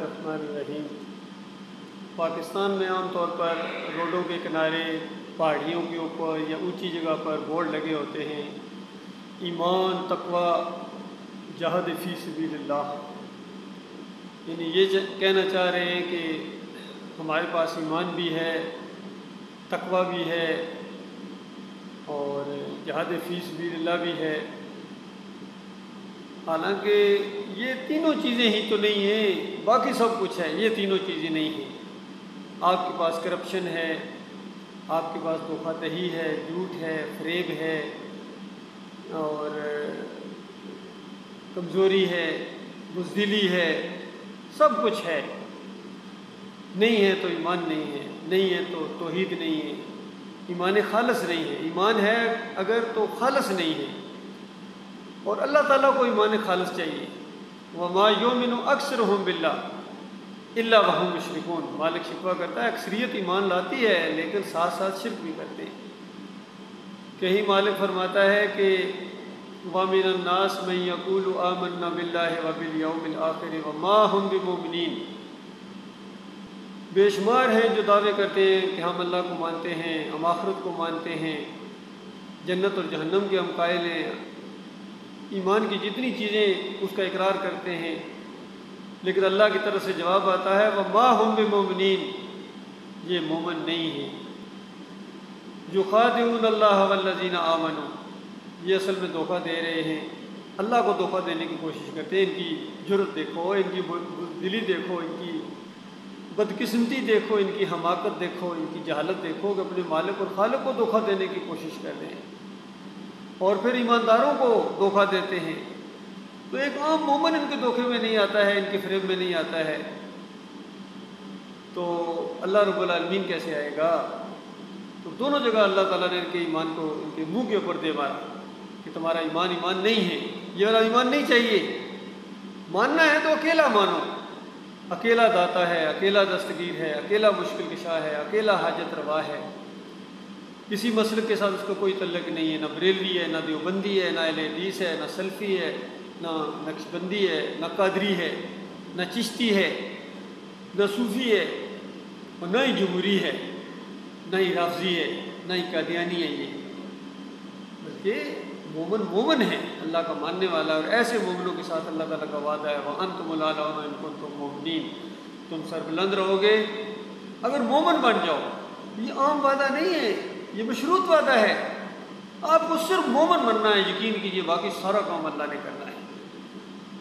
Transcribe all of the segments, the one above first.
الرحمن الرحیم۔ پاکستان میں عام طور پر روڈوں کے کنارے، پہاڑیوں کے اوپر یا اونچی جگہ پر بورڈ لگے ہوتے ہیں، ایمان، تقوی، جہاد فی سبیل اللہ۔ یعنی یہ کہنا چاہ رہے ہیں کہ ہمارے پاس ایمان بھی ہے، تقوی بھی ہے اور جہاد فی سبیل اللہ بھی ہے۔ حالانکہ یہ تینوں چیزیں ہی تو نہیں ہیں، باقی سب کچھ ہے، یہ تینوں چیزیں نہیں ہیں۔ آپ کے پاس کرپشن ہے، آپ کے پاس دھوکہ دہی ہے، جھوٹ ہے، فریب ہے اور کمزوری ہے، بزدلی ہے، سب کچھ ہے۔ نہیں ہے تو ایمان نہیں ہے، نہیں ہے تو توحید نہیں ہے، ایمان خالص نہیں ہے۔ ایمان ہے اگر تو خالص نہیں ہے، اور اللہ تعالیٰ کو ایمان خالص چاہیے۔ وَمَا يُؤْمِنُ أَكْثَرُهُم بِاللَّهِ إِلَّا وَهُمْ مُشْرِكُونَ۔ مالک شکوہ کرتا ہے اکثریت ایمان لاتی ہے لیکن ساتھ ساتھ شرک بھی کرتے ہیں۔ کہیں مالک فرماتا ہے کہ وَمِنَ النَّاسِ مَن يَقُولُ آمَنَّا بِاللَّهِ وَبِالْيَوْمِ الْآخِرِ وَمَا هُم بِمُؤْمِنِينَ۔ بے شمار ہیں جو دعوے کرتے ہیں کہ ہم اللہ کو مانتے ہیں، ہم آخرت کو مانتے ہیں، جنت اور جہنم کے ہم قائل ہیں، ایمان کی جتنی چیزیں اس کا اقرار کرتے ہیں، لیکن اللہ کی طرف سے جواب آتا ہے وَمَا هُم بِمُؤْمِنِينَ، یہ مومن نہیں ہیں۔ يُخَادِعُونَ اللَّهَ وَالَّذِينَ آمَنُوا، یہ اصل میں دھوکہ دے رہے ہیں، اللہ کو دھوکہ دینے کی کوشش کرتے ہیں۔ ان کی جرت دیکھو، ان کی بزدلی دیکھو، ان کی بدقسمتی دیکھو، ان کی حماقت دیکھو، ان کی جہالت دیکھو کہ اپنے مالک اور خالق کو دھوکہ دینے کی کوشش کر رہے ہیں اور پھر ایمانداروں کو دھوکہ دیتے ہیں۔ تو ایک عام مومن ان کے دھوکے میں نہیں آتا ہے، ان کے فریب میں نہیں آتا ہے، تو اللہ رب العالمین کیسے آئے گا؟ تو دونوں جگہ اللہ تعالیٰ نے ان کے ایمان کو ان کے منہ کے اوپر دے مارا کہ تمہارا ایمان ایمان نہیں ہے، یہ والا ایمان نہیں چاہیے۔ ماننا ہے تو اکیلا مانو، اکیلا داتا ہے، اکیلا دستگیر ہے، اکیلا مشکل کشا ہے، اکیلا حاجت روا ہے، کسی مسلک کے ساتھ اس کا کوئی تعلق نہیں ہے، نہ بریلوی ہے، نہ دیوبندی ہے، نہ اہل حدیث ہے، نہ سلفی ہے، نہ نقشبندی ہے، نہ قادری ہے، نہ چشتی ہے، نہ صوفی ہے اور نہ ہی جمہوری ہے، نہ ہی رافضی ہے، نہ ہی قادیانی ہے۔ یہ بلکہ مومن مومن ہے، اللہ کا ماننے والا، اور ایسے مومنوں کے ساتھ اللہ تعالیٰ کا وعدہ ہے وَأَنْتُمُ الْأَعْلَوْنَ إِن كُنتُم مُؤْمِنِينَ، تم سربلند رہو گے اگر مومن بن جاؤ۔ یہ عام وعدہ نہیں ہے، یہ مشروط وعدہ ہے۔ آپ کو صرف مومن بننا ہے، یقین کیجئے باقی سارا کام اللہ نے کرنا ہے۔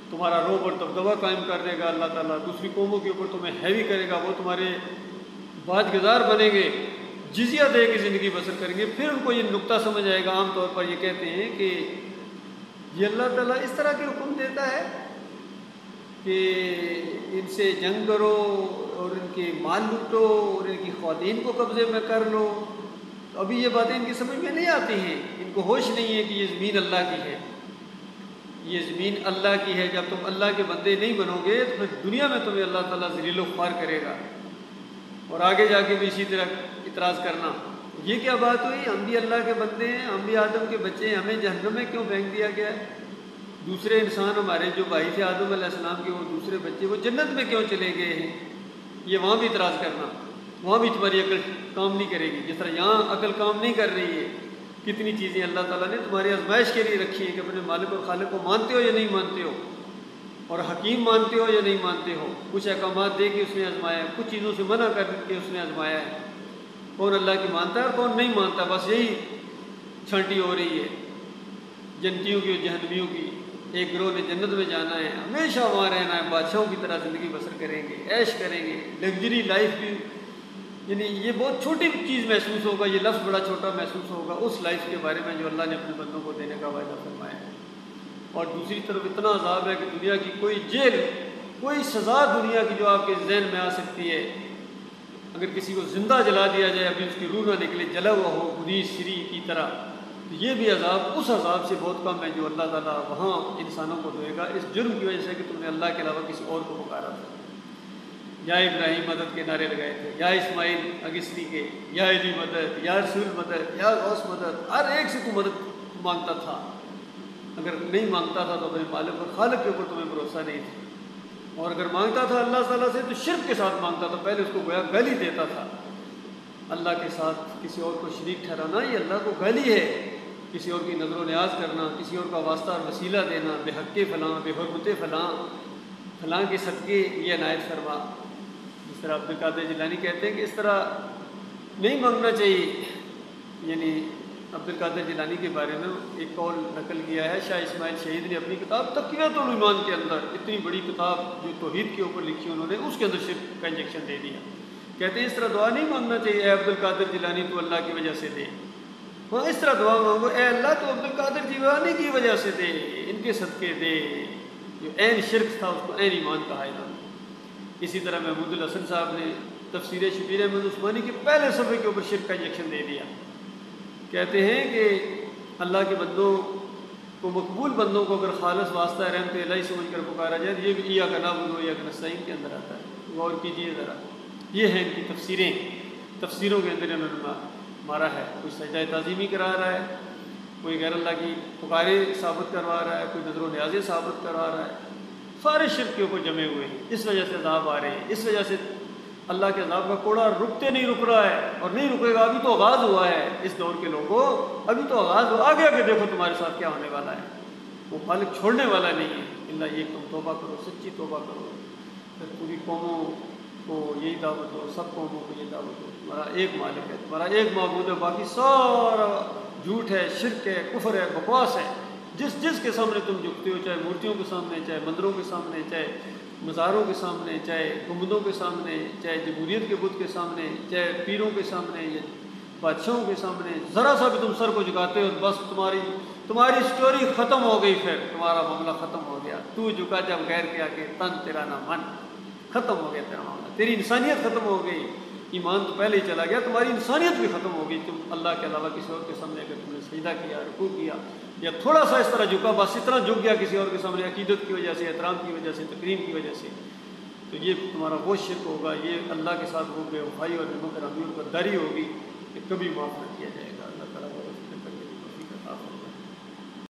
تمہارا روب اور دبدبہ قائم کر دے گا اللہ تعالیٰ، دوسری قوموں کے اوپر تمہیں ہیوی کرے گا، وہ تمہارے بعد گزار بنیں گے، جزیہ دے کے زندگی بسر کریں گے۔ پھر ان کو یہ نقطہ سمجھ آئے گا۔ عام طور پر یہ کہتے ہیں کہ یہ اللہ تعالیٰ اس طرح کے حکم دیتا ہے کہ ان سے جنگ کرو اور ان کے مال لوٹو اور ان کی خواتین کو قبضے میں کر لو۔ تو ابھی یہ باتیں ان کی سمجھ میں نہیں آتی ہیں، ان کو ہوش نہیں ہے کہ یہ زمین اللہ کی ہے، یہ زمین اللہ کی ہے۔ جب تم اللہ کے بندے نہیں بنو گے تو پھر دنیا میں تمہیں اللہ تعالیٰ ذلیل و خوار کرے گا، اور آگے جا کے بھی اسی طرح اعتراض کرنا یہ کیا بات ہوئی، ہم بھی اللہ کے بندے ہیں، ہم بھی آدم کے بچے ہیں، ہمیں جہنم میں کیوں پھینک دیا گیا ہے؟ دوسرے انسان ہمارے جو بھائی تھے آدم علیہ السلام کے، وہ دوسرے بچے وہ جنت میں کیوں چلے گئے ہیں؟ یہ وہاں بھی اعتراض کرنا، وہاں بھی تمہاری عقل کام نہیں کرے گی جس طرح یہاں عقل کام نہیں کر رہی ہے۔ کتنی چیزیں اللہ تعالیٰ نے تمہاری آزمائش کے لیے رکھی ہیں کہ اپنے مالک اور خالق کو مانتے ہو یا نہیں مانتے ہو، اور حکیم مانتے ہو یا نہیں مانتے ہو۔ کچھ احکامات دے کے اس نے آزمایا ہے، کچھ چیزوں سے منع کر کے اس نے آزمایا ہے، کون اللہ کی مانتا ہے اور کون نہیں مانتا۔ بس یہی چھانٹی ہو رہی ہے جنتیوں کی اور جہنمیوں کی۔ ایک گروہ نے جنت میں جانا ہے، ہمیشہ وہاں رہنا ہے، بادشاہوں کی طرح زندگی بسر کریں گے، عیش کریں گے، لگژری لائف بھی، یعنی یہ بہت چھوٹی چیز محسوس ہوگا، یہ لفظ بڑا چھوٹا محسوس ہوگا اس لائف کے بارے میں جو اللہ نے اپنے بندوں کو دینے کا وعدہ فرمایا ہے۔ اور دوسری طرف اتنا عذاب ہے کہ دنیا کی کوئی جیل، کوئی سزا دنیا کی جو آپ کے ذہن میں آ سکتی ہے، اگر کسی کو زندہ جلا دیا جائے، ابھی اس کی روح نہ نکلے، جلا ہوا ہو خودی سری کی طرح، تو یہ بھی عذاب اس عذاب سے بہت کم ہے جو اللہ تعالیٰ وہاں انسانوں کو دے گا، اس جرم کی وجہ سے کہ تم نے اللہ کے علاوہ کسی اور کو پکارا تھا۔ یا ابراہیم مدد کے نعرے لگائے تھے، یا اسماعیل اگستری کے، یا علی مدد، یا رسول مدد، یا غوث مدد، ہر ایک سے تو مدد مانگتا تھا۔ اگر نہیں مانگتا تھا تو اپنے مالک اور خالق کے اوپر تمہیں بھروسہ نہیں تھا۔ اور اگر مانگتا تھا اللہ تعالیٰ سے تو شرک کے ساتھ مانگتا تھا، پہلے اس کو گویا گالی دیتا تھا۔ اللہ کے ساتھ کسی اور کو شریک ٹھہرانا یہ اللہ کو گالی ہے، کسی اور کی نظر و نیاز کرنا، کسی اور کا واسطہ اور وسیلہ دینا، بے حق فلاں، بے حرمت فلاں، فلاں کے صدقے یہ عنایت فرما۔ جس طرح عبد القادر جیلانی کہتے ہیں کہ اس طرح نہیں مانگنا چاہیے۔ یعنی عبد القادر جیلانی کے بارے میں ایک قول نقل کیا ہے شاہ اسماعیل شہید نے اپنی کتاب تقویۃ الایمان کے اندر، اتنی بڑی کتاب جو توحید کے اوپر لکھی انہوں نے، اس کے اندر شرک کا انجیکشن دے دیا۔ کہتے ہیں اس طرح دعا نہیں مانگنا چاہیے، اے عبد القادر جیلانی تو اللہ کی وجہ سے دے۔ ہاں اس طرح دعا مانگو، اے اللہ تو عبد القادر جیلانی کی وجہ سے دے، ان کے صدقے دے۔ جو عین شرک تھا اس کو عین ایمان کہا انہوں نے۔ اسی طرح محمود الحسن صاحب نے تفسیر شبیر احمد عثمانی کے پہلے صفحے کے اوپر شرک کا انجیکشن دے دیا۔ کہتے ہیں کہ اللہ کے بندوں کو، مقبول بندوں کو اگر خالص واسطہ رحمت الہی سمجھ کر پکارا جائے، یہ بھی ایاک نعبد و ایاک نستعین کے اندر آتا ہے۔ غور کیجیے ذرا، یہ ہیں ان کی تفسیریں، تفسیروں کے اندر انہوں نے مارا ہے۔ کوئی سجدہ تعظیمی کرا رہا ہے، کوئی غیر اللہ کی پکارے ثابت کروا رہا ہے، کوئی نظر و نیازیں ثابت کروا رہا ہے، سارے شرک کے اوپر جمے ہوئے ہیں۔ اس وجہ سے عذاب آ رہے ہیں، اس وجہ سے اللہ کے عذاب کا کوڑا رکتے نہیں رک رہا ہے، اور نہیں رکے گا۔ ابھی تو آغاز ہوا ہے اس دور کے لوگوں، ابھی تو آغاز ہوا، آگے آگے دیکھو تمہارے ساتھ کیا ہونے والا ہے۔ وہ خالق چھوڑنے والا نہیں ہے، اللہ یہ تم توبہ کرو، سچی توبہ کرو، پھر پوری قوموں کو یہی دعوت دو، سب قوموں کو یہ دعوت دو، تمہارا ایک مالک ہے، تمہارا ایک معبود ہے، باقی سارا جھوٹ ہے، شرک ہے، کفر ہے، بکواس ہے۔ جس کے سامنے تم جھکتے ہو، چاہے مورتیوں کے سامنے، چاہے مندروں کے سامنے، چاہے مزاروں کے سامنے، چاہے گنبدوں کے سامنے، چاہے جمہوریت کے بت کے سامنے، چاہے پیروں کے سامنے یا بادشاہوں کے سامنے، ذرا سا بھی تم سر کو جھکاتے ہو، بس تمہاری سٹوری ختم ہو گئی، پھر تمہارا معاملہ ختم ہو گیا۔ تو جھکا جب غیر کے آگے، تن تیرا نہ من، ختم ہو گیا تیرا معاملہ، تیری انسانیت ختم ہو گئی۔ ایمان تو پہلے ہی چلا گیا، تمہاری انسانیت بھی ختم ہو گئی۔ تم اللہ کے علاوہ کسی اور کے سامنے اگر تم نے سجدہ کیا، رکوع کیا، یا تھوڑا سا اس طرح جھکا، بس اتنا جھک گیا کسی اور کے سامنے عقیدت کی وجہ سے، احترام کی وجہ سے، تکریم کی وجہ سے، تو یہ تمہارا وہ شرک ہوگا، یہ اللہ کے ساتھ وہ بے وفائی اور نمک رحمی اور غداری ہوگی کہ کبھی معاف نہ کیا جائے گا۔ اللہ تعالیٰ